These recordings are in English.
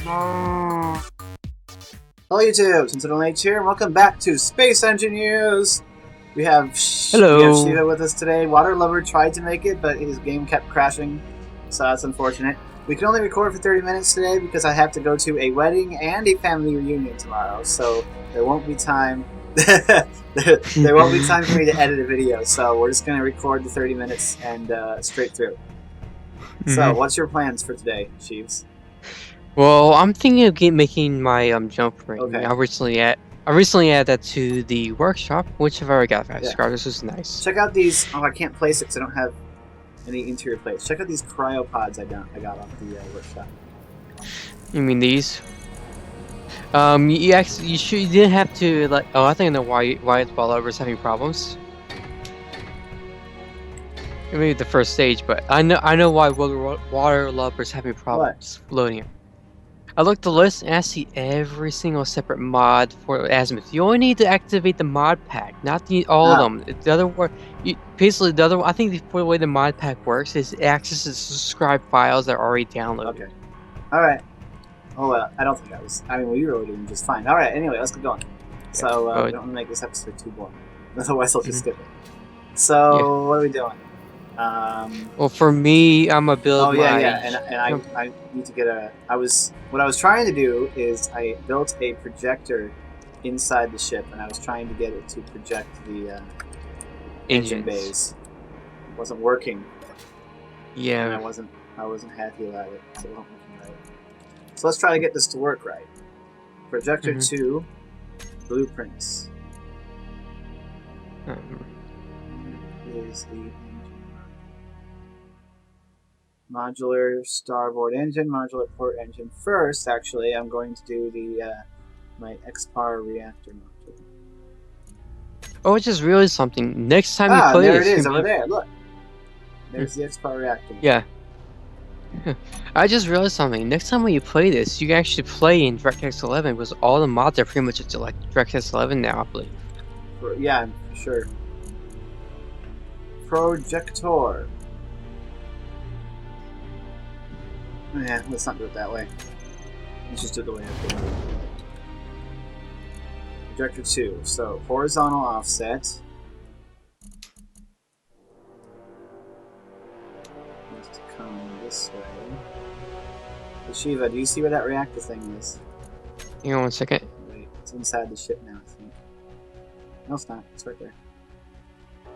Hello YouTube, SentinalhMC here, and welcome back to Space Engineers! We have Shiva with us today. Waterlubber tried to make it, but his game kept crashing, so that's unfortunate. We can only record for 30 minutes today because I have to go to a wedding and a family reunion tomorrow, so there won't be time there won't be time for me to edit a video, so we're just going to record the 30 minutes and straight through. So, what's your plans for today, Sheaves? Well, I'm thinking of making my jump ring. Okay. I recently added that to the workshop, which I've already got 5 stars. This is nice. Check out these. Oh, I can't place it because I don't have any interior plates. Check out these cryopods I got off the workshop. You mean these? You didn't have to like. Oh, I think I know why Waterlubber's having problems. Maybe the first stage, but I know why Waterlubber's having problems loading it. I looked the list and I see every single separate mod for Azimuth. You only need to activate the mod pack, not all of them. The other one, basically the other one. I think the way the mod pack works is it accesses subscribed files that are already downloaded. Okay. All right. Oh well, I don't think I was. I mean, we were doing just fine. All right. Anyway, let's get going. Yeah. So we don't want to make this episode too boring. Otherwise, I'll just skip it. So what are we doing? Well, for me, I'm a build. Oh yeah, and I need to get a. What I was trying to do is I built a projector inside the ship, and I was trying to get it to project the engine bays. It wasn't working. Yeah. And I wasn't happy about it. So it wasn't working right. So let's try to get this to work right. Projector 2, blueprints. Is the modular starboard engine, modular port engine. First, actually, I'm going to do the my X-Power reactor module. Oh, I just realized something. Next time you play there this, it is over there. Look, there's the X-Power reactor. Yeah. I just realized something. Next time when you play this, you can actually play in DirectX 11 because all the mods are pretty much like DirectX 11 now, I believe. Yeah, for sure. Projector. Yeah, let's not do it that way. Let's just do it the way I did. Projector 2. So, horizontal offset. Just come this way. Hey, Shiva, do you see where that reactor thing is? Hang on 1 second. Wait, it's inside the ship now, I think. No, it's not. It's right there.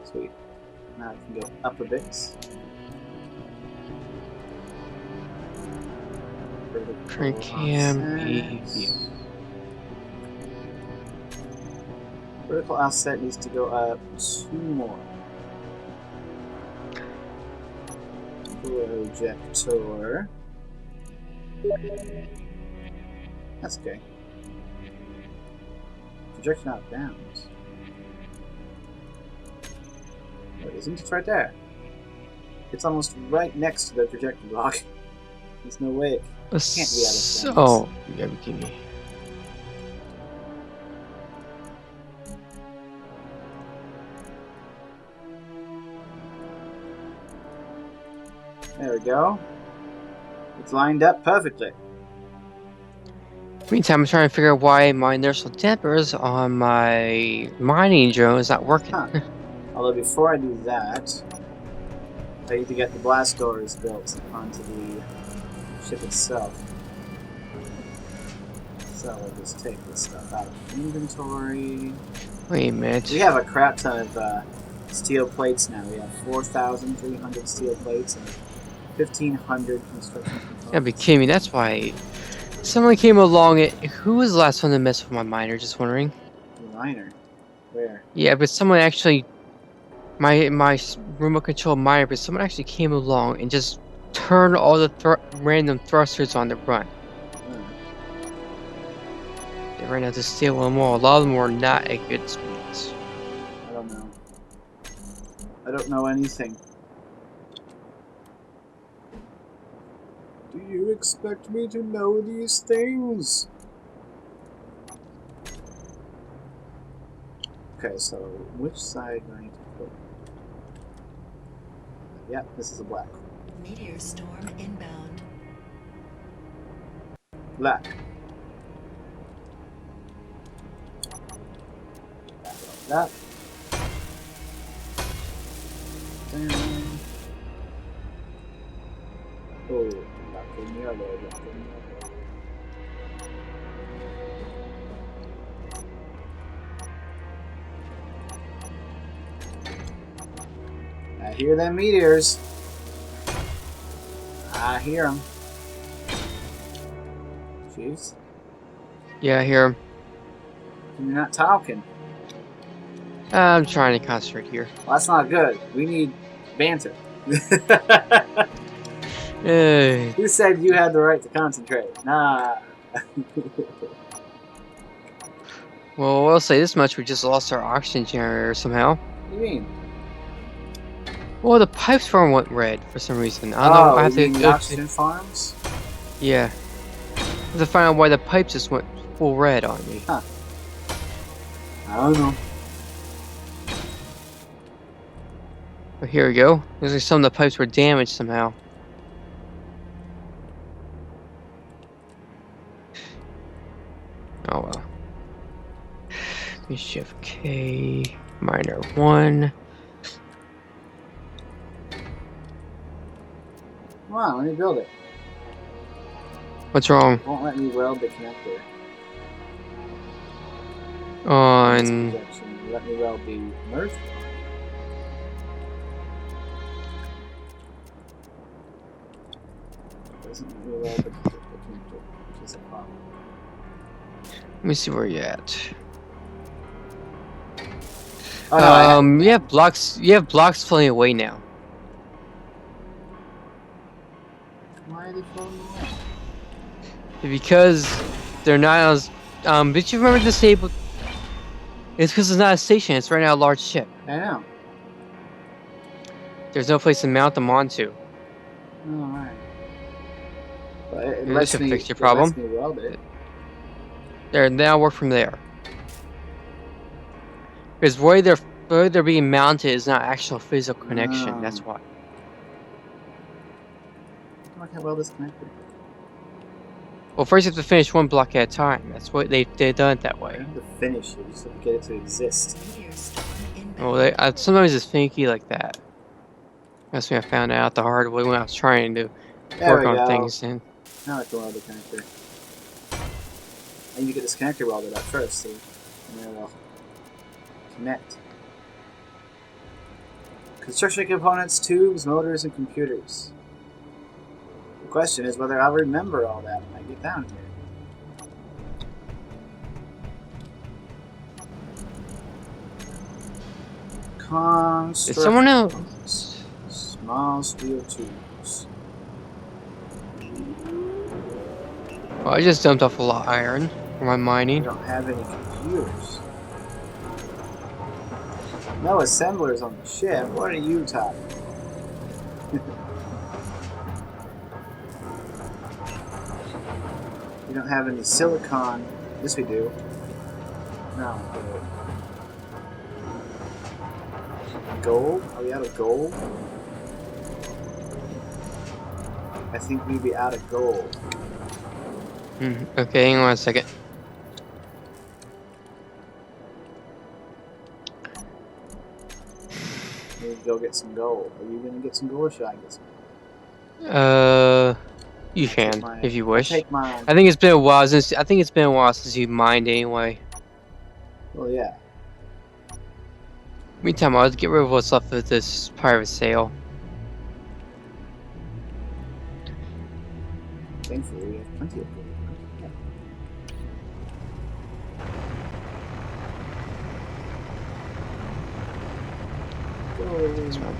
Sweet. Now I can go up a bit. Vertical offset needs to go up 2 more. Projector. That's okay. Projection out of bounds. No, it isn't. It's right there. It's almost right next to the projector block. There's no way it can't be out of bounds. Oh, you gotta be kidding me. There we go. It's lined up perfectly. Meantime, I'm trying to figure out why my inertial dampers on my mining drone is not working. Although before I do that, I need to get the blast doors built onto the ship itself. So I'll just take this stuff out of the inventory. Wait a minute. We have a crap ton of steel plates now. We have 4,300 steel plates and 1,500 construction components. You gotta be kidding me. That's why someone came along. Who was the last one to mess with my miner? Just wondering. The miner? Where? Yeah, but someone actually. My remote control miner, but someone actually came along and just turned all the random thrusters on the run. They ran out to steal them all. A lot of them were not at good speeds. I don't know. I don't know anything. Do you expect me to know these things? Okay, so which side do I need to put? Yep, this is a black one. Meteor storm inbound. Black. That. Oh, black and yellow, black and yellow. I hear them meteors. I hear them. Jeez. Yeah, I hear him. You're not talking. I'm trying to concentrate here. Well, that's not good. We need banter. Hey. Who said you had the right to concentrate? Nah. Well, we'll say this much: we just lost our oxygen generator somehow. What do you mean? Well, the pipes farm went red for some reason. I don't know. I have you to mean go oxygen farms? Yeah. I have to find out why the pipe just went full red on me. Huh. I don't know. But here we go. Looks like some of the pipes were damaged somehow. Oh well. Shift K, minor 1. Come on, let me build it. What's wrong? It won't let me weld the connector. On. Let me weld the mirth. Doesn't let me weld the connector, which is a problem. Let me see where you're at. Oh, no, you have blocks. You have blocks floating away now. why are they floating away? Because they're not as. Did you remember disabled? It's because it's not a station. It's right now a large ship. I know. There's no place to mount them onto. Oh, alright. But it This lets should me, fix your problem. It lets me weld it. There, now work from there. Because where they're being mounted is not actual physical connection. That's why. Why can't I weld this connector? Well, first you have to finish one block at a time. That's what they've done it that I way. don't have to finish it, you just have to get it to exist. Well, sometimes it's finicky like that. That's when I found out the hard way when I was trying to work on things. And now I can weld the connector. I need to get this connector welded up first, see? And then it'll connect. Construction components, tubes, motors, and computers. The question is whether I'll remember all that when I get down here. Construction. is someone else? Small steel tubes. Well, I just dumped off a lot of iron for my I mining. don't have any computers. No assemblers on the ship. What are you talking? We don't have any silicon. Yes, we do. No. Gold? Are we out of gold? I think we'd be out of gold. Okay, hang on a second. Maybe go get some gold. Are you gonna get some gold or should I get some? You can if you wish. Take mine. I think it's been a while since you mined anyway. Well, yeah. Meantime, I'll get rid of what's left of this pirate sail. Thankfully, we have plenty of gold. That's right.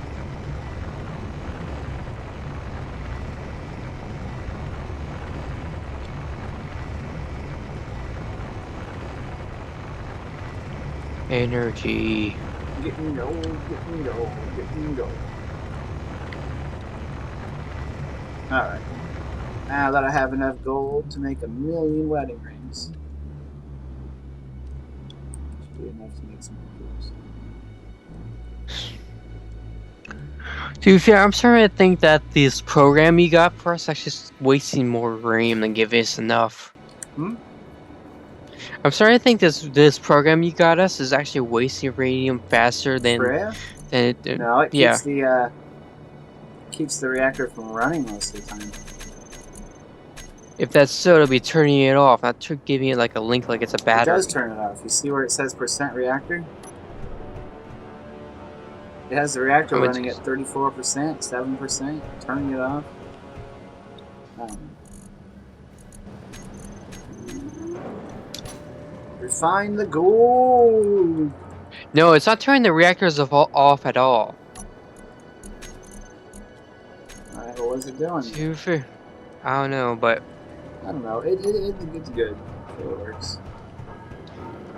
Energy. Getting gold, getting gold, getting gold. Alright. Now that I have enough gold to make 1,000,000 wedding rings. Should be enough to make some computers. To be fair, I'm starting to think that this program you got for us is just wasting more RAM than giving us enough. Hmm? I'm starting to think this program you got us is actually wasting radium faster than it. No, it yeah. keeps the reactor from running most of the time. If that's so, it'll be turning it off, not giving it like a link like it's a battery. It does turn it off. You see where it says % reactor? It has the reactor running at 34%, 7%, turning it off. Refine the gold! No, it's not turning the reactors off at all. Alright, what was it doing? I don't know, but... I don't know. It's good. It works.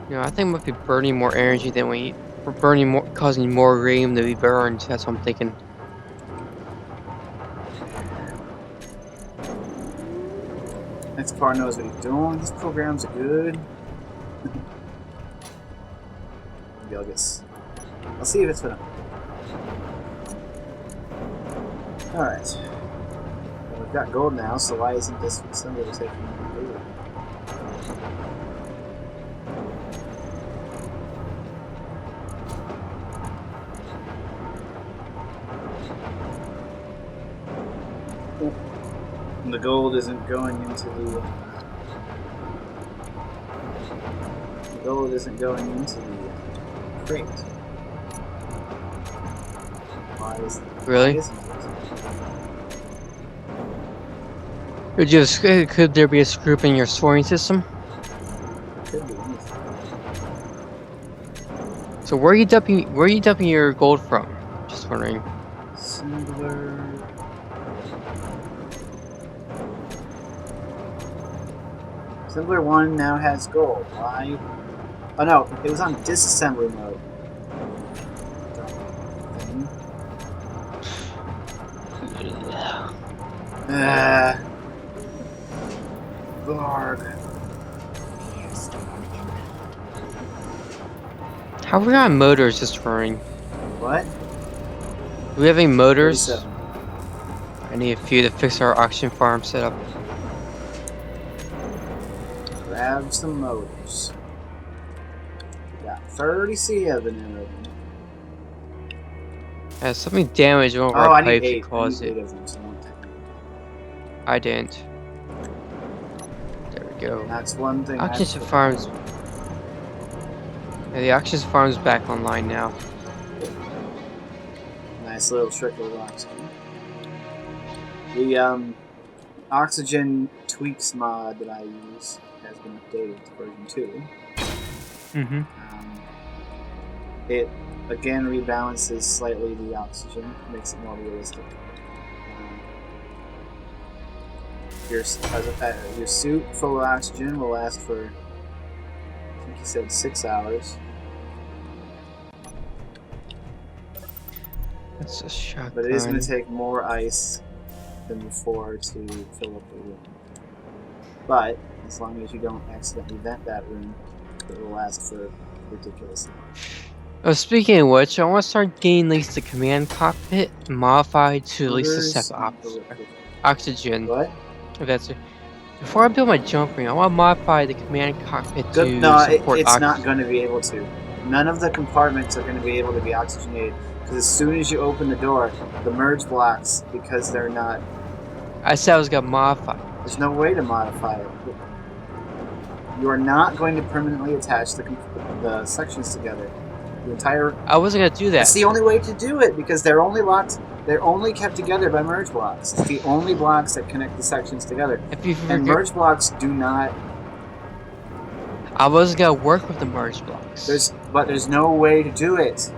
You know, I think it might be burning more energy than we... causing more radium to be burned. That's what I'm thinking. Next part knows what he's doing. These programs are good. Maybe I'll see if it's for them. Alright. Well, we've got gold now, so why isn't this assembly taking gold? The gold isn't going into the crate. Why is it? Really? Could there be a screw up in your storing system? Could be anything. So where are you dumping your gold from? Just wondering. Assembler. Assembler 1 now has gold. Why? Oh no, it was on disassembly mode. Barg. How are we on motors just running? What? Do we have any motors? 37. I need a few to fix our oxygen farm setup. Grab some motors. We got 37 in it. Something damaged one of our pipes that caused it. I didn't. There we go. That's one thing. Oxygen farms. Yeah, the oxygen farm's back online now. Nice little trickle of oxygen. The oxygen tweaks mod that I use has been updated to version 2. Mm-hmm. It again rebalances slightly the oxygen, makes it more realistic. Your suit full of oxygen will last for, I think he said 6 hours. That's a shotgun. But it is going to take more ice than before to fill up the room. But as long as you don't accidentally vent that room, it will last for ridiculously long. Oh, speaking of which, I want to start getting at least the command cockpit modified to at least accept oxygen. What? If that's it. Before I build my jump ring, I want to modify the command cockpit to support it's oxygen. not going to be able to. None of the compartments are going to be able to be oxygenated. Because as soon as you open the door, the merge blocks, because they're not... I said I was going to modify it. There's no way to modify it. You are not going to permanently attach the sections together. The entire... I wasn't going to do that. It's the only way to do it, because they're only locked... They're only kept together by merge blocks. It's the only blocks that connect the sections together. And merge blocks do not... I wasn't going to work with the merge blocks. But there's no way to do it.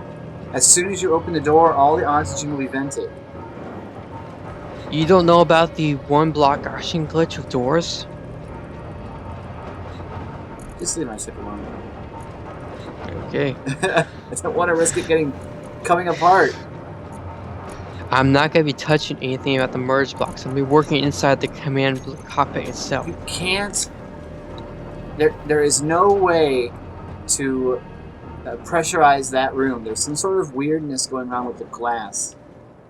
As soon as you open the door, all the oxygen will be vented. You don't know about the one block oxygen glitch with doors? Just leave my ship alone. Okay. I don't want to risk it coming apart. I'm not going to be touching anything about the merge blocks. I'll be working inside the command cockpit itself. You can't... There is no way to pressurize that room. There's some sort of weirdness going on with the glass.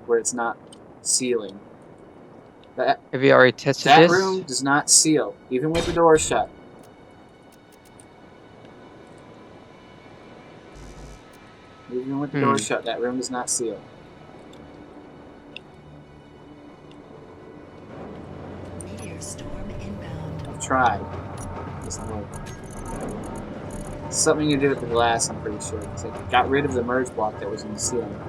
where it's not sealing. Have you already tested that this? That room does not seal, even with the door shut. Even with the door shut, that room does not seal. Meteor storm inbound. I've tried. It doesn't work. Something you did with the glass, I'm pretty sure. It's like got rid of the merge block that was in the ceiling.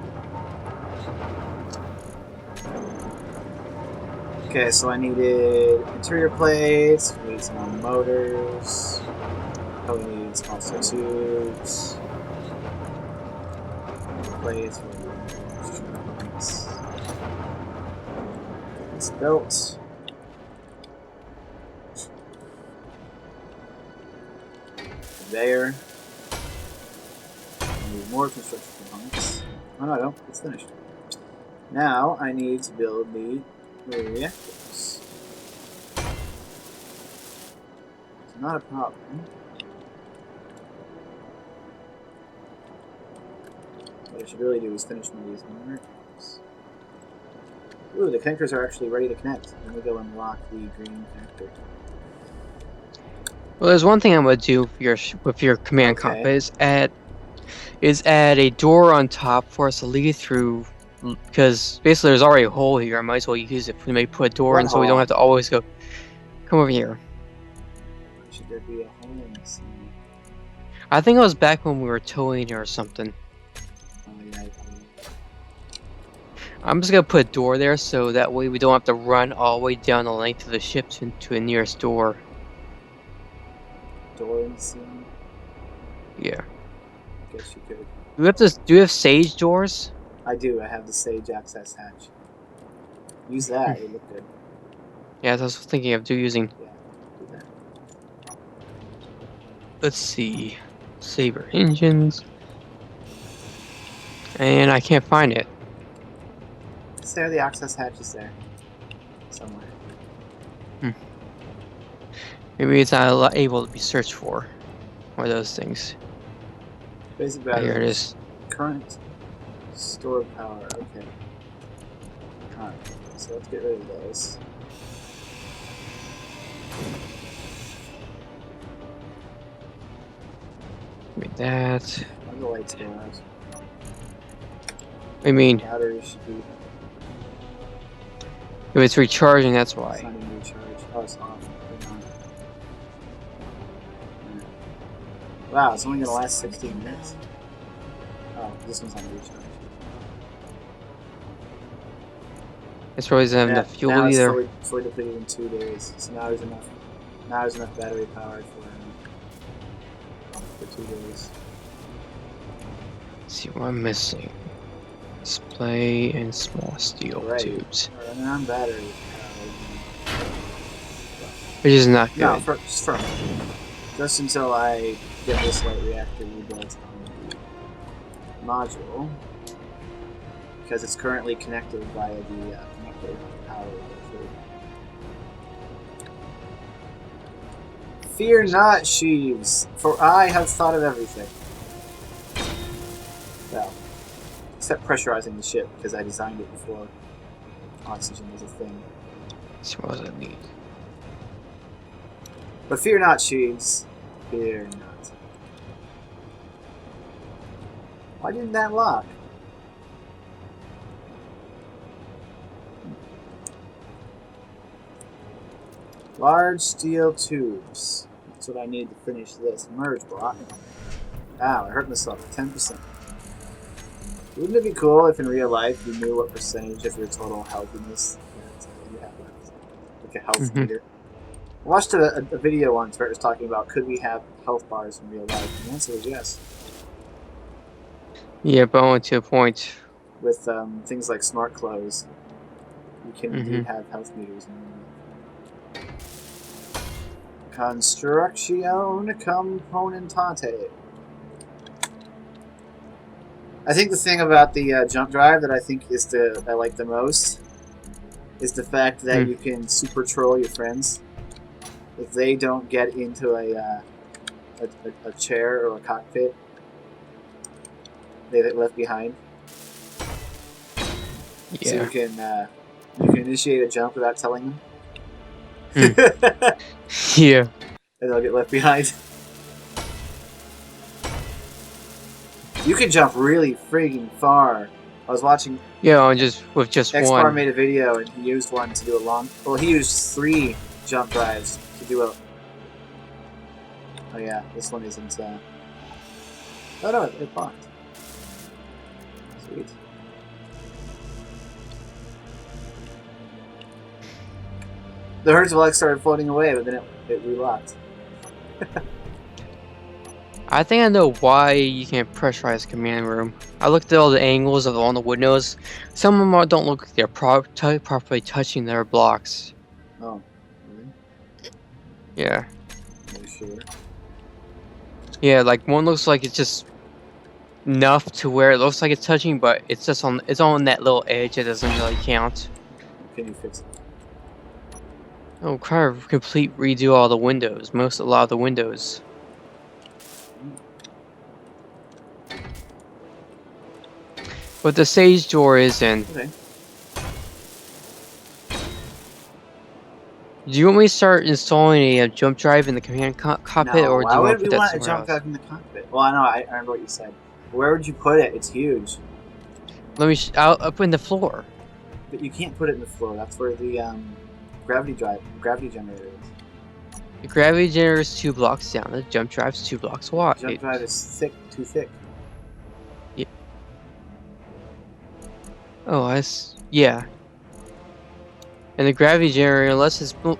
Okay, so I needed interior plates, we need some more motors, probably need small steel tubes, plates, it's built. There. I need more construction components. Oh no, I don't. It's finished. Now I need to build the reactors. It's not a problem. What I should really do is finish one of these reactors. Ooh, the connectors are actually ready to connect. Let me go unlock the green connector. Well, there's one thing I'm gonna do with your command cockpit is add a door on top for us to lead through, because basically there's already a hole here. I might as well use it to maybe put a door in, so we don't have to always go. Come over here. Should there be a hole in the ceiling? I think it was back when we were towing or something. Oh yeah. I'm just gonna put a door there, so that way we don't have to run all the way down the length of the ship to a nearest door. Door in the ceiling? Yeah. I guess you could. Do you have sage doors? I do. I have the sage access hatch. Use that. It look good. Yeah, I was thinking of using. Yeah, do that. Let's see. Saber engines. And I can't find it. It's there. The access hatch is there. Somewhere. Maybe it's not able to be searched for. One of those things. Basic Oh, battery. here it is. Current. Stored power. Okay. Alright. So let's get rid of those. Like that. Why the lights go out? I mean, Battery should be. if it's recharging, that's why. It's not even recharged. Oh, it's off. Wow, it's only gonna last 16 minutes. Oh, this one's on recharge. It's probably doesn't have enough fuel either. It's fully depleted in 2 days. So now there's enough. Now there's enough battery power for 2 days. Let's see what I'm missing. Display and small steel tubes. We're running on battery power. Which is not good. No, just until I get this light reactor rebuilt on the module, because it's currently connected via the connector power. Fear not, sheaves, for I have thought of everything. Well, except pressurizing the ship, because I designed it before oxygen was a thing. So what does that mean? But fear not, sheaves. Fear not. Why didn't that lock? Large steel tubes. That's what I need to finish this merge block. Ow, I hurt myself. 10%. Wouldn't it be cool if in real life you knew what percentage of your total healthiness you have left? Like a health meter. I watched a video once where it was talking about could we have health bars in real life, and the answer was yes. Yeah, but only to a point. With things like smart clothes, you can indeed have health meters in real life. Construction Componentate. I think the thing about the jump drive that I think is I like the most is the fact that you can super troll your friends. If they don't get into a chair or a cockpit, they get left behind. So Yeah. you can initiate a jump without telling them. Yeah. And they'll get left behind. You can jump really freaking far. I was watching. Yeah, with just X-Bar one. made a video and he used one to do a long. Well, he used 3 jump drives to do a. Oh yeah, this one isn't. Oh no, it blocked. Sweet. The herds of X started floating away, but then it relocked. I think I know why you can't pressurize command room. I looked at all the angles of all the windows. Some of them don't look like they're properly touching their blocks. Oh, really? Yeah. Are you sure? Yeah, like one looks like it's just enough to where it looks like it's touching, but it's just on that little edge. It doesn't really count. Can you fix it? Oh, kind of complete redo all the windows. A lot of the windows. But the stage door is in. Okay. Do you want me to start installing a jump drive in the command cockpit, No, or do why you want would to we put that want a somewhere jump else? drive in the cockpit? Well, I know, I remember what you said. Where would you put it? It's huge. Let me. I'll up in the floor. But you can't put it in the floor. That's where the gravity generator is. The gravity generator is 2 blocks down. The jump drive's 2 blocks wide. Jump drive is too thick. Oh, yeah. And the gravity generator,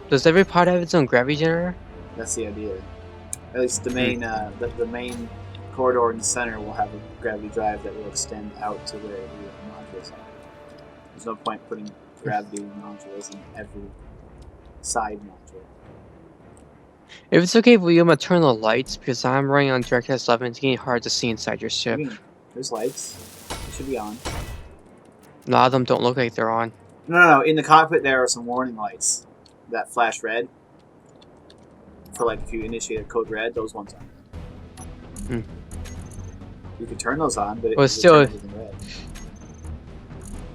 does every pod have its own gravity generator? That's the idea. At least the main the main corridor in the center will have a gravity drive that will extend out to where the modules are. There's no point putting gravity modules in every side module. If it's okay, will you turn the lights, because I'm running on DirectX 11. It's getting hard to see inside your ship. There's lights. They should be on. A lot of them don't look like they're on. No. In the cockpit, there are some warning lights that flash red. For like if you initiate a code red, those ones are. You can turn those on, but it still, turns in red.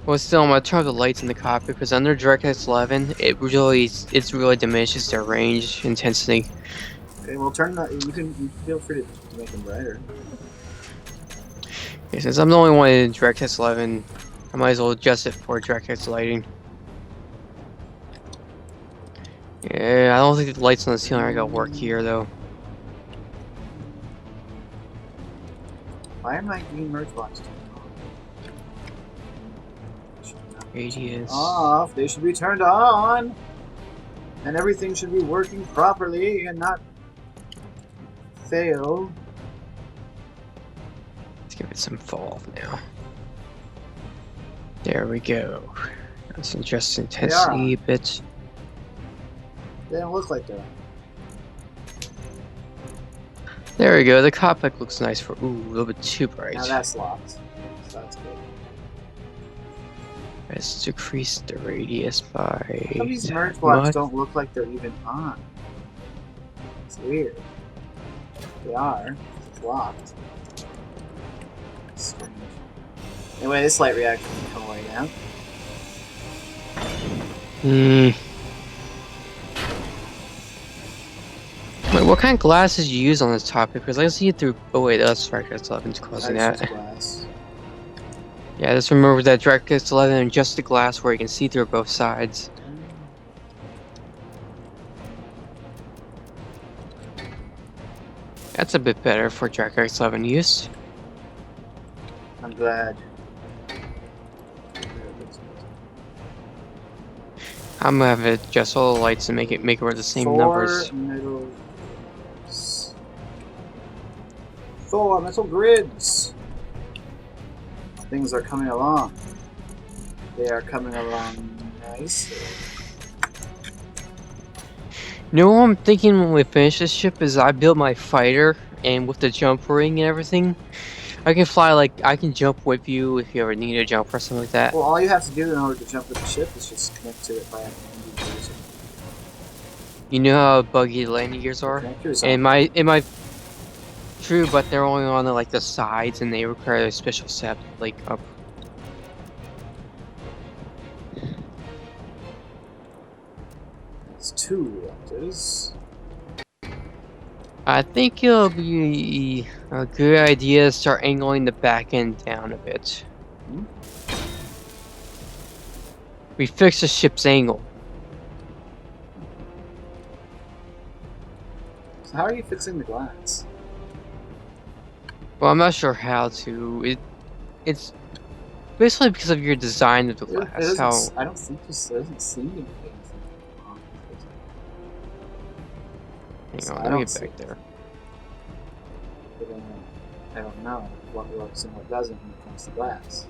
I'm gonna turn off the lights in the cockpit because under DirectX 11, it really diminishes their range intensity. Okay, well you can feel free to make them brighter. Okay, since I'm the only one in DirectX 11, I might as well adjust it for DirectX lighting. Yeah, I don't think the lights on the ceiling are gonna work here though. Why are my green merge blocks turned on? Radius. Off. They should be turned on. And everything should be working properly and not fail. Let's give it some fall now. There we go. Let's adjust intensity a bit. They don't look like they're on. There we go. The cockpit looks nice for a little bit too bright. Now that's locked. So that's good. Let's decrease the radius by. Some of these merge blocks don't look like they're even on. It's weird. They are. It's locked. Strange. Anyway, this light reactor can come away now. Wait, what kind of glass did you use on this topic? Because I can see it through. Oh wait, that's right. That's 11's closing that. Glass. Yeah, just remember that DirectX 11 and just the glass where you can see through both sides. That's a bit better for DirectX 11 use. I'm glad. I'm gonna have it adjust all the lights and make it with the same numbers. 4 metal grids. Things are coming along. They are coming along nicely. You know what I'm thinking when we finish this ship is I built my fighter, and with the jump ring and everything, I can fly I can jump with you if you ever need a jump or something like that. Well, all you have to do in order to jump with the ship is just connect to it by MacLeod. You know how buggy the landing gears are? And my true, but they're only on the sides and they require a special setup up. 2 reactors. I think it'll be a good idea to start angling the back end down a bit. Hmm? We fixed the ship's angle. So how are you fixing the glass? Well, I'm not sure how to. It's basically because of your design of the glass. I don't think there doesn't seem to be anything wrong with it. Hang on, let me get back there. But then, I don't know what works and what doesn't when it comes to glass.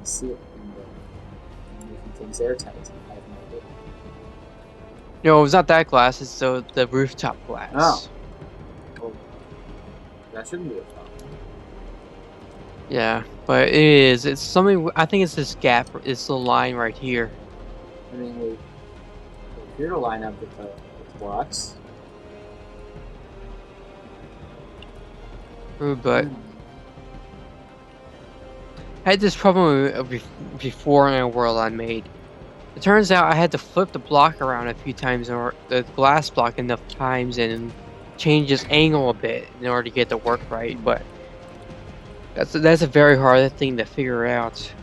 I see it in making things airtight. I have no idea. No, it's not that glass. It's the rooftop glass. Oh. Well, that shouldn't be a problem. Yeah, but it is. It's something. I think it's this gap. It's the line right here. I mean, we appear to line up with the blocks. But I had this problem before in a world I made. It turns out I had to flip the block around a few times, or the glass block enough times, and change its angle a bit in order to get it to work right. But that's a very hard thing to figure out.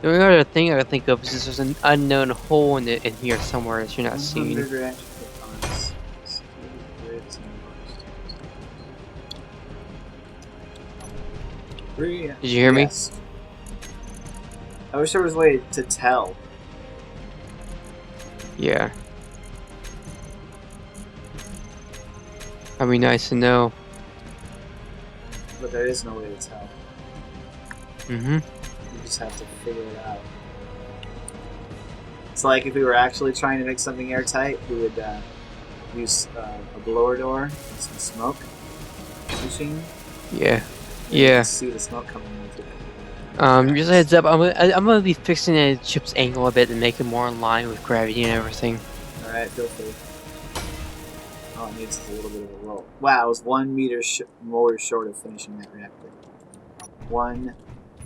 The only other thing I can think of is there's an unknown hole in here somewhere that you're not seeing. Did you hear me? I wish there was a way to tell. Yeah. That'd be nice to know. But there is no way to tell. Mm-hmm. You just have to figure it out. It's like if we were actually trying to make something airtight, we would use a blower door and some smoke machine. Yeah. Yeah. See the smoke coming into it. Just a heads up, I'm gonna be fixing the chip's angle a bit and make it more in line with gravity and everything. Alright, feel free. All it needs is a little bit of a roll. Wow, I was 1 meter more short of finishing that reactor. 1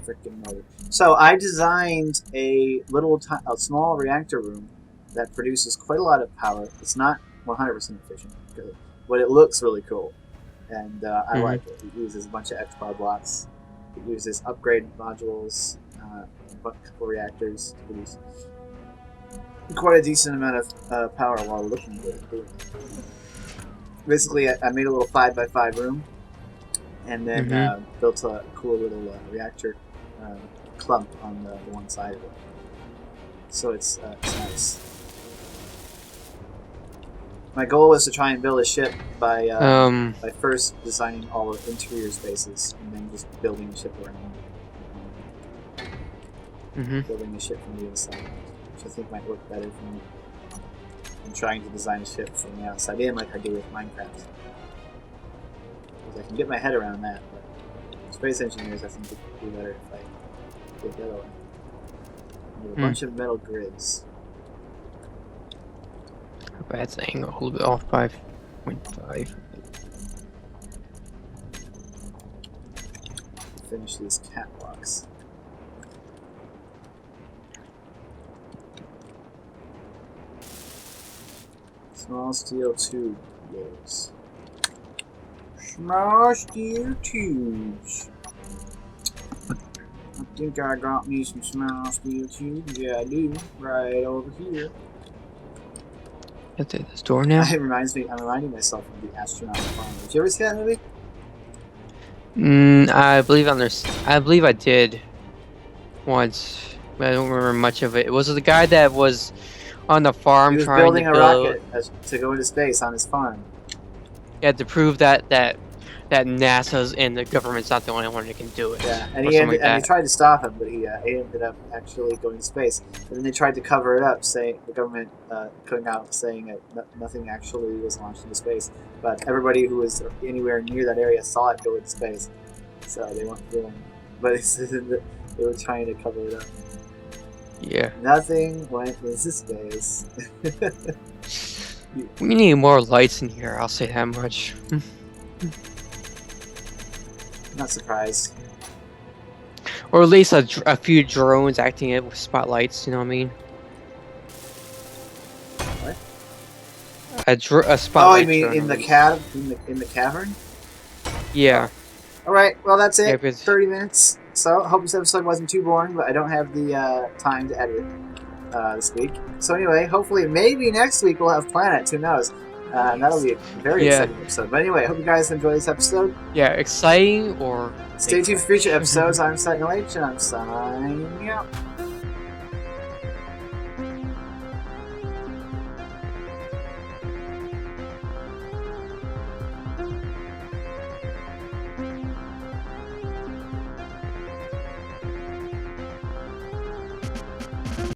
freaking motor. So I designed a a small reactor room that produces quite a lot of power. It's not 100% efficient, but it looks really cool. And I like it. It uses a bunch of X-bar blocks. It uses upgrade modules, a couple reactors to produce quite a decent amount of power while looking good. Basically, I made a little 5x5 room, and then built a cool little reactor clump on the one side of it. So it's nice. My goal was to try and build a ship by first designing all the interior spaces and then just building a ship around it. Building a ship from the inside, which I think might work better for me. I'm trying to design a ship from the outside in like I do with Minecraft. Because I can get my head around that, but space engineers I think would be better if I did the other way. A bunch of metal grids. That's the angle a little bit off by 0.5. Finish these catwalks. Small steel tube layers. Small steel tubes. I think I got me some small steel tubes. Yeah, I do. Right over here. That's it. This door now. It reminds me. I'm reminding myself of the Astronaut Farm. Did you ever see that movie? I believe I did once, but I don't remember much of it. It was the guy that was on the farm He was trying building to a build, rocket to go into space on his farm. Yeah, to prove that NASA's and the government's not the only one that can do it. Yeah, and he tried to stop him, but he ended up actually going to space. And then they tried to cover it up, saying the government coming out saying that nothing actually was launched into space. But everybody who was anywhere near that area saw it go into space, so they weren't doing. But they were trying to cover it up. Yeah. Nothing went into space. We need more lights in here. I'll say that much. Not surprised. Or at least a few drones acting it with spotlights, you know what I mean? a spotlight. Oh, you mean in the cavern? Yeah. All right. Well, that's it. Yeah, because- 30 minutes. So I hope this episode wasn't too boring, but I don't have the time to edit it this week. So anyway, hopefully, maybe next week we'll have planets. Who knows? That'll be a very exciting episode. But anyway, I hope you guys enjoy this episode. Yeah, exciting or... Stay tuned for future episodes. I'm SentinalhMC, and I'm signing out.